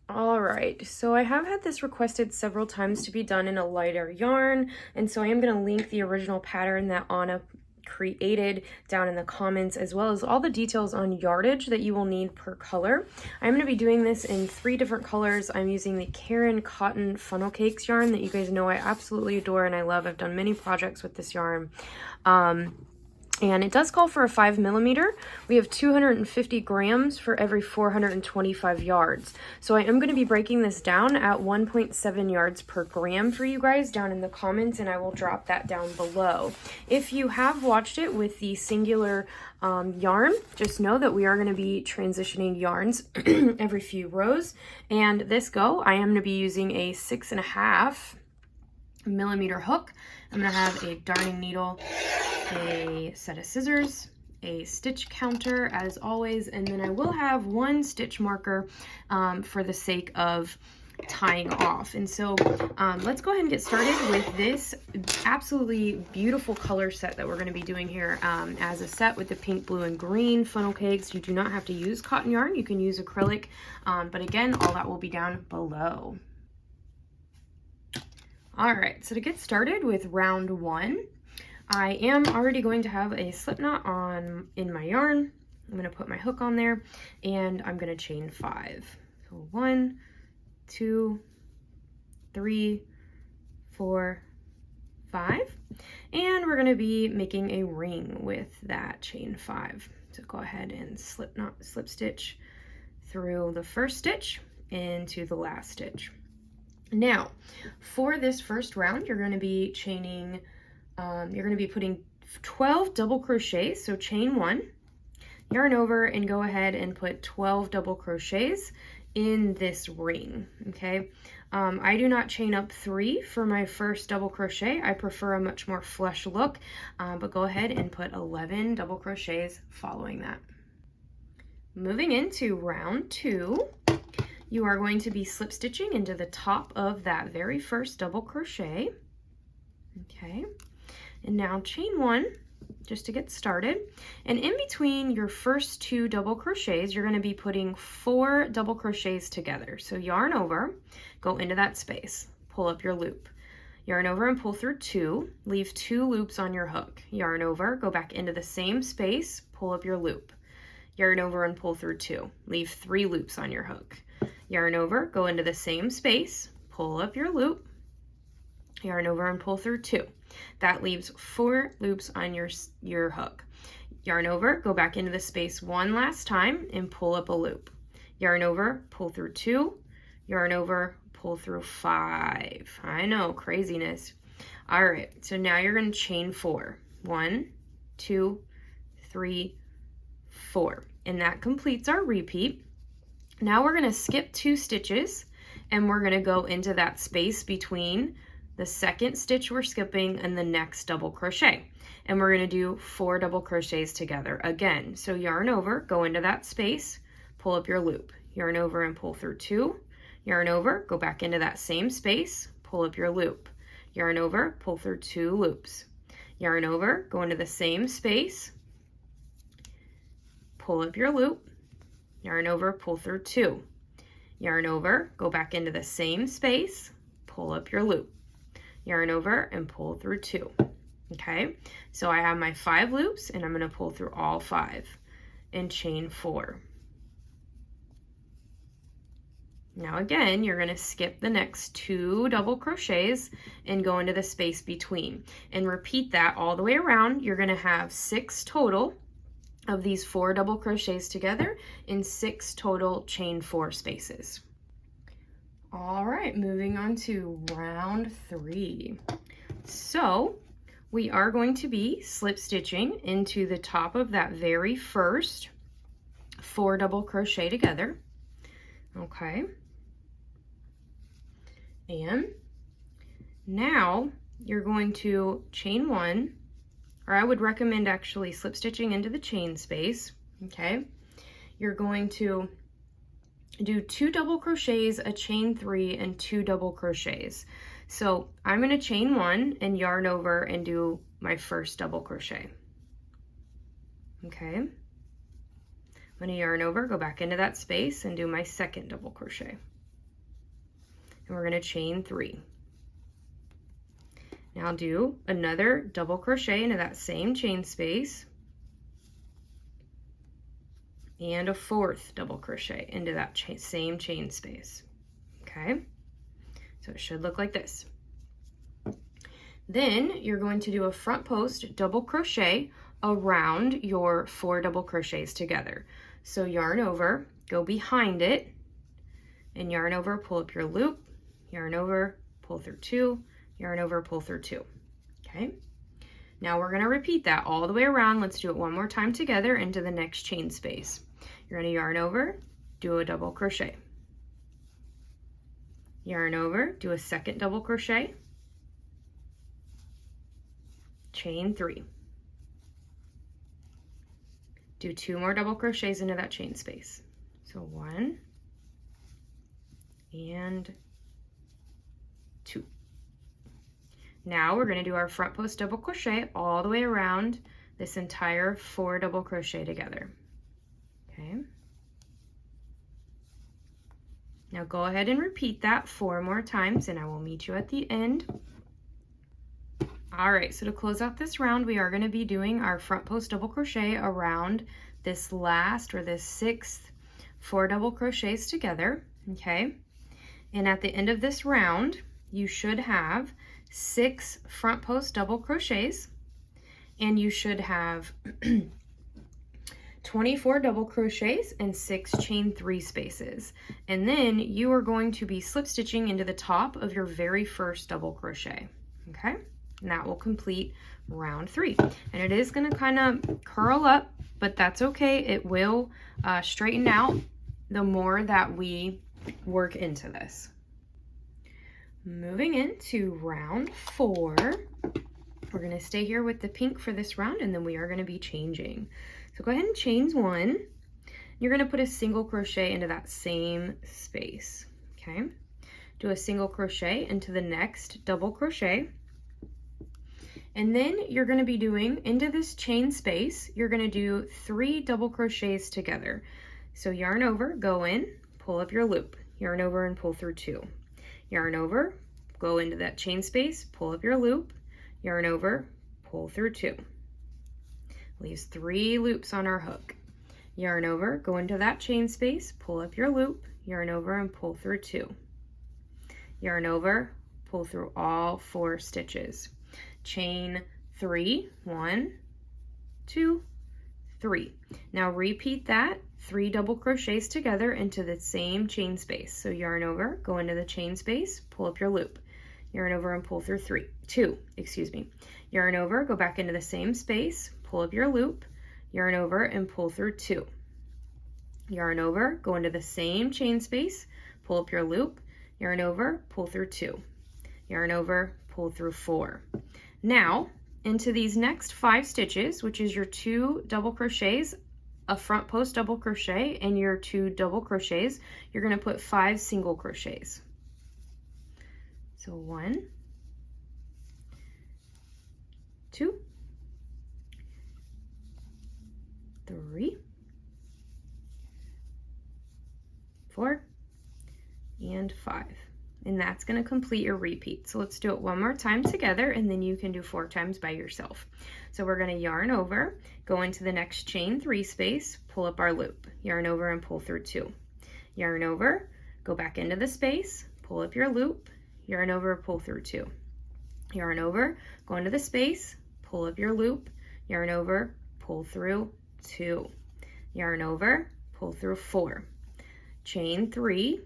All right, so I have had this requested several times to be done in a lighter yarn, and so I am going to link the original pattern that Anna created down in the comments, as well as all the details on yardage that you will need per color. I'm going to be doing this in 3 different colors. I'm using the Karen Cotton Funnel Cakes yarn that you guys know I absolutely adore and I love. I've done many projects with this yarn. And it does call for a 5mm. We have 250 grams for every 425 yards. So I am going to be breaking this down at 1.7 yards per gram for you guys down in the comments, and I will drop that down below. If you have watched it with the singular yarn, just know that we are going to be transitioning yarns every few rows. And this go, I am going to be using a 6.5mm hook. I'm going to have a darning needle, a set of scissors, a stitch counter as always, and then I will have 1 stitch marker for the sake of tying off. And so let's go ahead and get started with this absolutely beautiful color set that we're going to be doing here as a set with the pink, blue, and green funnel cakes. You do not have to use cotton yarn, you can use acrylic, but again, all that will be down below. All right, so to get started with round 1, I am already going to have a slip knot in my yarn. I'm going to put my hook on there and I'm going to chain 5. So 1, 2, 3, 4, 5. And we're going to be making a ring with that chain 5. So go ahead and slip stitch through the first stitch into the last stitch. Now, for this first round, you're going to be chaining, you're going to be putting 12 double crochets. So chain 1, yarn over, and go ahead and put 12 double crochets in this ring, okay? I do not chain up 3 for my first double crochet. I prefer a much more flush look, but go ahead and put 11 double crochets following that. Moving into round 2, you are going to be slip stitching into the top of that very first double crochet. Okay, and now chain 1 just to get started. And in between your first 2 double crochets, you're going to be putting 4 double crochets together. So yarn over, go into that space, pull up your loop. Yarn over and pull through 2, leave 2 loops on your hook. Yarn over, go back into the same space, pull up your loop. Yarn over and pull through 2, leave 3 loops on your hook. Yarn over, go into the same space, pull up your loop, yarn over and pull through 2. That leaves 4 loops on your hook. Yarn over, go back into the space one last time and pull up a loop. Yarn over, pull through 2, yarn over, pull through 5. I know, craziness. All right, so now you're going to chain 4. 1, 2, 3, 4. And that completes our repeat. Now we're going to skip 2 stitches and we're going to go into that space between the second stitch we're skipping and the next double crochet. And we're going to do 4 double crochets together again. So yarn over, go into that space, pull up your loop. Yarn over and pull through 2. Yarn over, go back into that same space, pull up your loop. Yarn over, pull through 2 loops. Yarn over, go into the same space, pull up your loop. Yarn over, pull through 2. Yarn over, go back into the same space, pull up your loop. Yarn over and pull through 2. Okay, so I have my 5 loops and I'm going to pull through all 5 and chain 4. Now again, you're going to skip the next 2 double crochets and go into the space between and repeat that all the way around. You're going to have 6 total of these 4 double crochets together in 6 total chain 4 spaces. All right, moving on to round 3. So we are going to be slip stitching into the top of that very first 4 double crochet together. Okay. And now you're going to chain 1, or I would recommend actually slip stitching into the chain space, okay? You're going to do 2 double crochets, a chain 3, and 2 double crochets. So I'm going to chain 1 and yarn over and do my first double crochet. Okay. I'm going to yarn over, go back into that space and do my second double crochet. and we're going to chain 3. Now do another double crochet into that same chain space and a 4th double crochet into that same chain space. Okay, so it should look like this. Then you're going to do a front post double crochet around your 4 double crochets together. So yarn over, go behind it, and yarn over, pull up your loop, yarn over, pull through 2, yarn over, pull through 2. Okay, now we're going to repeat that all the way around. Let's do it one more time together into the next chain space. You're going to yarn over, do a double crochet, yarn over, do a 2nd double crochet, chain 3, do 2 more double crochets into that chain space. So 1 and 2. Now we're going to do our front post double crochet all the way around this entire 4 double crochet together. Okay. Now go ahead and repeat that 4 more times, and I will meet you at the end. All right, so to close out this round, we are going to be doing our front post double crochet around this last, or this 6th 4 double crochets together. Okay, and at the end of this round, you should have 6 front post double crochets, and you should have 24 double crochets and 6 chain 3 spaces. And then you are going to be slip stitching into the top of your very first double crochet. Okay, and that will complete round 3. And it is going to kind of curl up, but that's okay. It will straighten out the more that we work into this. Moving into round 4, we're going to stay here with the pink for this round, and then we are going to be changing. So go ahead and chain 1. You're going to put a single crochet into that same space. Okay, do a single crochet into the next double crochet, and then you're going to be doing into this chain space, you're going to do 3 double crochets together. So yarn over, go in, pull up your loop, yarn over and pull through 2, yarn over, go into that chain space, pull up your loop, yarn over, pull through 2, leaves 3 loops on our hook, yarn over, go into that chain space, pull up your loop, yarn over and pull through 2, yarn over, pull through all 4 stitches, chain 3, 1, 2, 3. Now repeat that 3 double crochets together into the same chain space. So yarn over, go into the chain space, pull up your loop, yarn over and pull through 2, yarn over, go back into the same space, pull up your loop, yarn over and pull through 2, yarn over, go into the same chain space, pull up your loop, yarn over, pull through 2, yarn over, pull through 4. Now into these next 5 stitches, which is your 2 double crochets, a front post double crochet, and your 2 double crochets, you're going to put 5 single crochets. So 1, 2, 3, 4, and 5. And that's going to complete your repeat. So let's do it one more time together, and then you can do 4 times by yourself. So we're going to yarn over, go into the next chain 3 space, pull up our loop, yarn over and pull through 2, yarn over, go back into the space, pull up your loop, yarn over, pull through 2, yarn over, go into the space, pull up your loop, yarn over, pull through 2, yarn over, pull through 4, chain 3,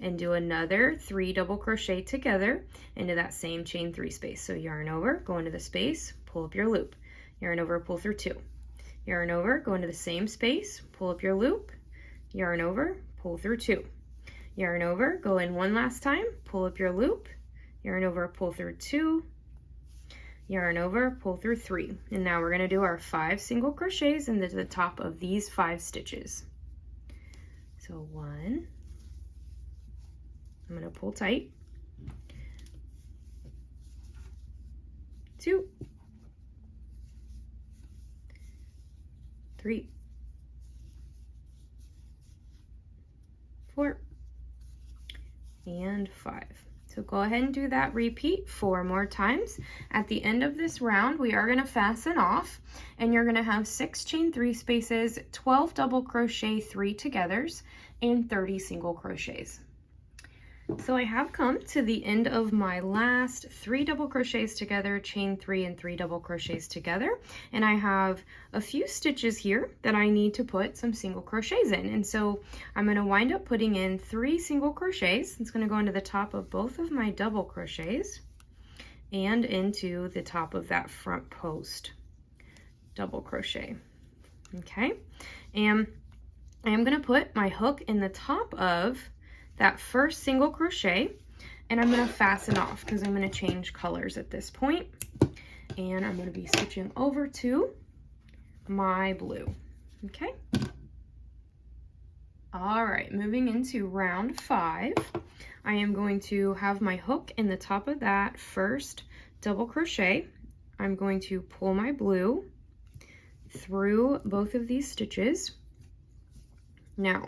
and do another 3 double crochet together into that same chain 3 space. So yarn over, go into the space, pull up your loop, yarn over, pull through 2, yarn over, go into the same space, pull up your loop, yarn over, pull through 2, yarn over, go in one last time, pull up your loop, yarn over, pull through 2, yarn over, pull through 3. And now we're going to do our 5 single crochets into the top of these 5 stitches. So 1, I'm going to pull tight, 2, 3, 4, and 5. So go ahead and do that repeat 4 more times. At the end of this round, we are going to fasten off, and you're going to have 6 chain 3 spaces, 12 double crochet 3 togethers, and 30 single crochets. So I have come to the end of my last 3 double crochets together, chain 3 and 3 double crochets together, and I have a few stitches here that I need to put some single crochets in, and so I'm going to wind up putting in 3 single crochets. It's going to go into the top of both of my double crochets and into the top of that front post double crochet. Okay, and I am going to put my hook in the top of that first single crochet, and I'm going to fasten off because I'm going to change colors at this point, and I'm going to be switching over to my blue. Okay, all right, moving into round 5, I am going to have my hook in the top of that first double crochet. I'm going to pull my blue through both of these stitches. Now,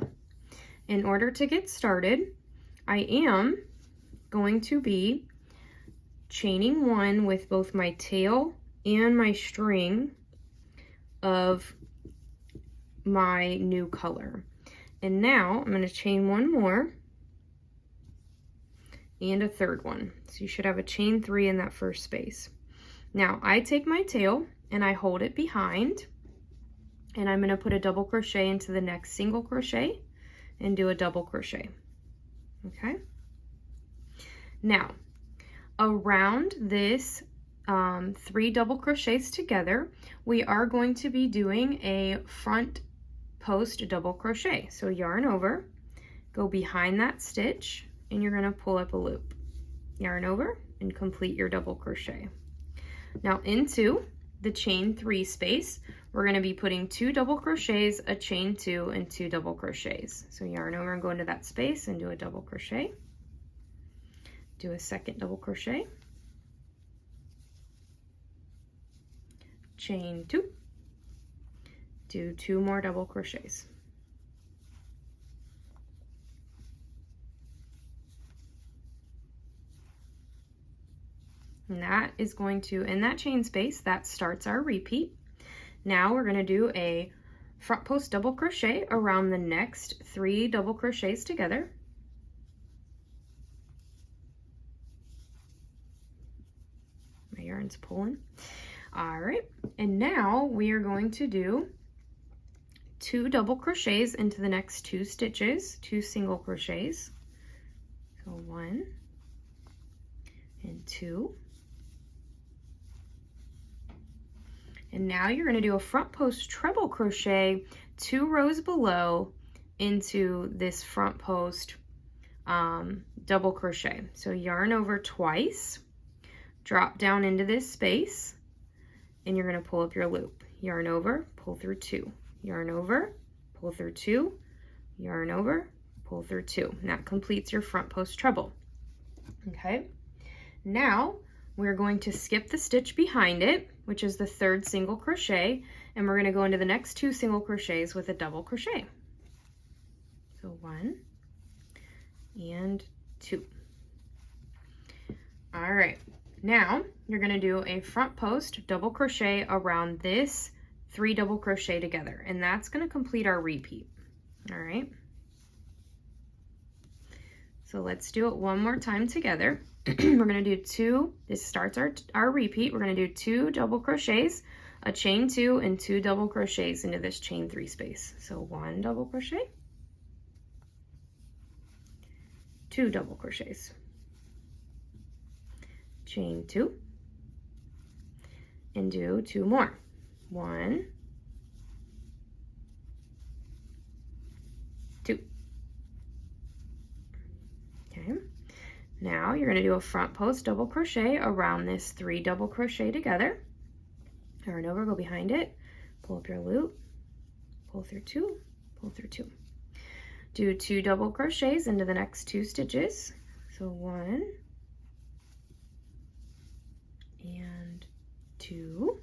in order to get started, I am going to be chaining 1 with both my tail and my string of my new color. And now I'm going to chain 1 more and a 3rd one. So you should have a chain 3 in that first space. Now I take my tail and I hold it behind, and I'm going to put a double crochet into the next single crochet and do a double crochet. Okay, now around this 3 double crochets together, we are going to be doing a front post double crochet. So yarn over, go behind that stitch, and you're going to pull up a loop, yarn over, and complete your double crochet. Now into the chain 3 space, we're going to be putting 2 double crochets, a chain 2, and 2 double crochets. So yarn over and go into that space and do a double crochet, do a second double crochet, chain 2, do 2 more double crochets. And that is going to, in that chain space, that starts our repeat. Now we're going to do a front post double crochet around the next 3 double crochets together. My yarn's pulling. All right, and now we are going to do 2 double crochets into the next 2 stitches, 2 single crochets. So 1 and 2. And now you're going to do a front post treble crochet 2 rows below into this front post double crochet. So yarn over twice, drop down into this space, and you're going to pull up your loop. Yarn over, pull through 2, yarn over, pull through 2, yarn over, pull through 2. And that completes your front post treble. Okay, now we're going to skip the stitch behind it, which is the 3rd single crochet, and we're going to go into the next 2 single crochets with a double crochet. So 1 and 2. All right, now you're going to do a front post double crochet around this 3 double crochet together, and that's going to complete our repeat. All right, so let's do it one more time together. We're going to do 2, this starts our repeat. We're going to do 2 double crochets, a chain 2, and 2 double crochets into this chain 3 space. So 1 double crochet, 2 double crochets, chain 2, and do 2 more. 1, 2. Okay. Now you're going to do a front post double crochet around this 3 double crochet together. Yarn over, go behind it, pull up your loop, pull through 2, pull through 2. Do 2 double crochets into the next 2 stitches. So 1 and 2.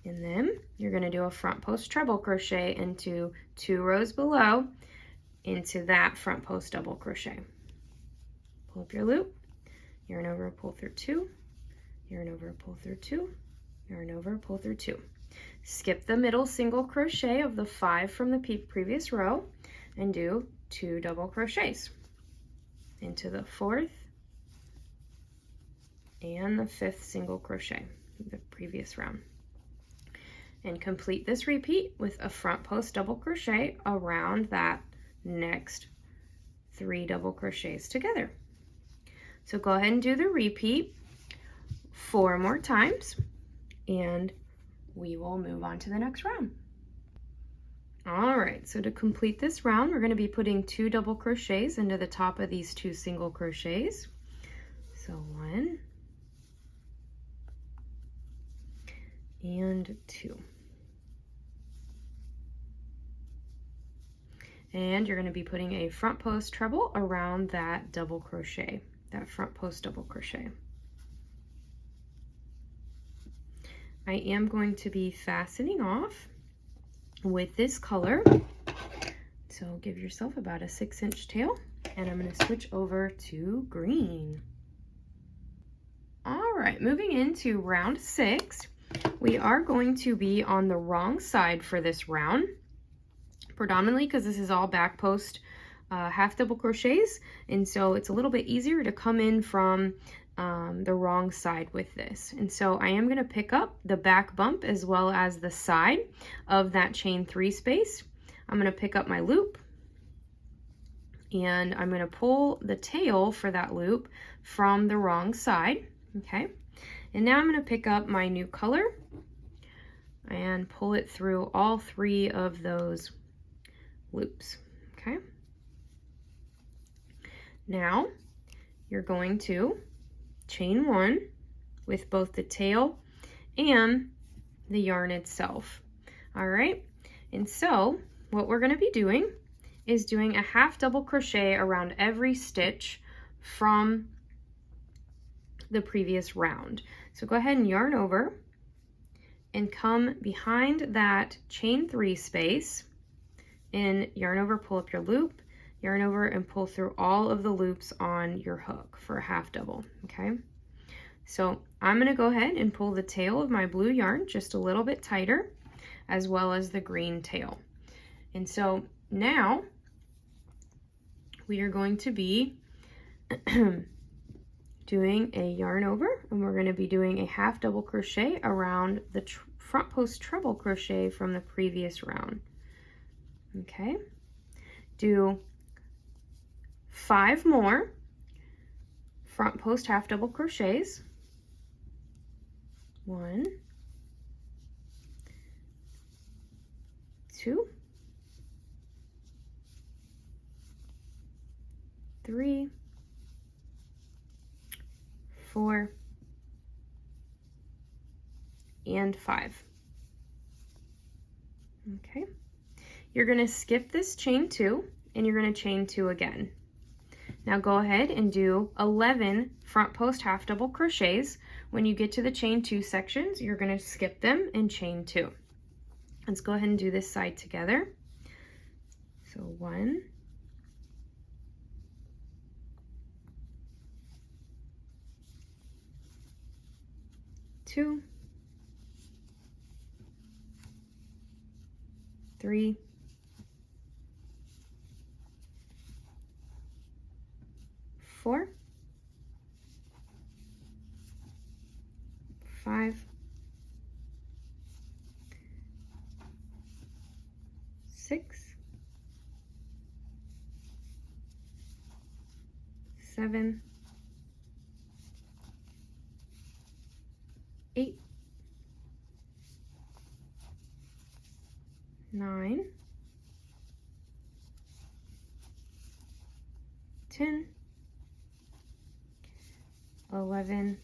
And then you're going to do a front post treble crochet into 2 rows below, into that front post double crochet. Pull up your loop, yarn over, pull through 2, yarn over, pull through 2, yarn over, pull through 2. Skip the middle single crochet of the 5 from the previous row and do 2 double crochets into the 4th and the 5th single crochet of the previous round. And complete this repeat with a front post double crochet around that next 3 double crochets together. So go ahead and do the repeat 4 more times and we will move on to the next round. All right, so to complete this round, we're going to be putting 2 double crochets into the top of these 2 single crochets. So 1 and 2. And you're going to be putting a front post treble around that double crochet, that front post double crochet. I am going to be fastening off with this color, so give yourself about a 6-inch tail, and I'm going to switch over to green. All right, moving into round 6, we are going to be on the wrong side for this round, predominantly because this is all back post half double crochets, and so it's a little bit easier to come in from the wrong side with this. And so I am going to pick up the back bump as well as the side of that chain 3 space. I'm going to pick up my loop and I'm going to pull the tail for that loop from the wrong side. Okay, and now I'm going to pick up my new color and pull it through all 3 of those loops. Okay, now you're going to chain 1 with both the tail and the yarn itself. All right, and so what we're going to be doing is doing a half double crochet around every stitch from the previous round. So go ahead and yarn over and come behind that chain 3 space and yarn over, pull up your loop, yarn over and pull through all of the loops on your hook for a half double. Okay, so I'm going to go ahead and pull the tail of my blue yarn just a little bit tighter, as well as the green tail. And so now we are going to be doing a yarn over, and we're going to be doing a half double crochet around the front post treble crochet from the previous round. Okay, do 5 more front post half double crochets. 1, 2, 3, 4, and 5. Okay, you're going to skip this chain 2 and you're going to chain 2 again. Now go ahead and do 11 front post half double crochets. When you get to the chain 2 sections, you're going to skip them and chain 2. Let's go ahead and do this side together. So 1, 2, 3, 4, 5, 6, 7, 8, 9, 10, 11,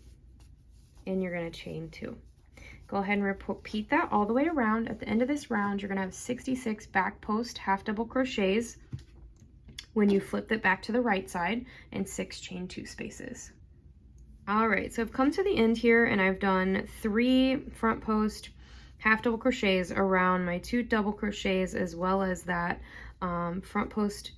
and you're going to chain 2. Go ahead and repeat that all the way around. At the end of this round, you're going to have 66 back post half double crochets when you flip it back to the right side, and 6 chain 2 spaces. All right, so I've come to the end here and I've done 3 front post half double crochets around my 2 double crochets, as well as that front post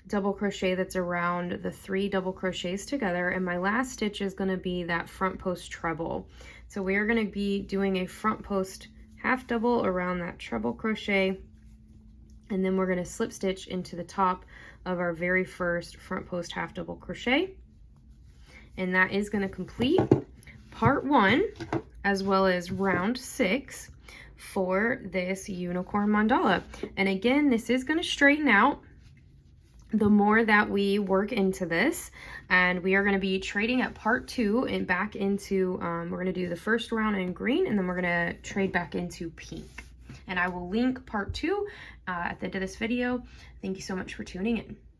double crochet that's around the 3 double crochets together, and my last stitch is going to be that front post treble. So we are going to be doing a front post half double around that treble crochet, and then we're going to slip stitch into the top of our very first front post half double crochet, and that is going to complete part 1 as well as round 6 for this unicorn mandala. And again, this is going to straighten out the more that we work into this, and we are going to be trading at part 2 and back into we're going to do the first round in green, and then we're going to trade back into pink, and I will link part 2 at the end of this video. Thank you so much for tuning in.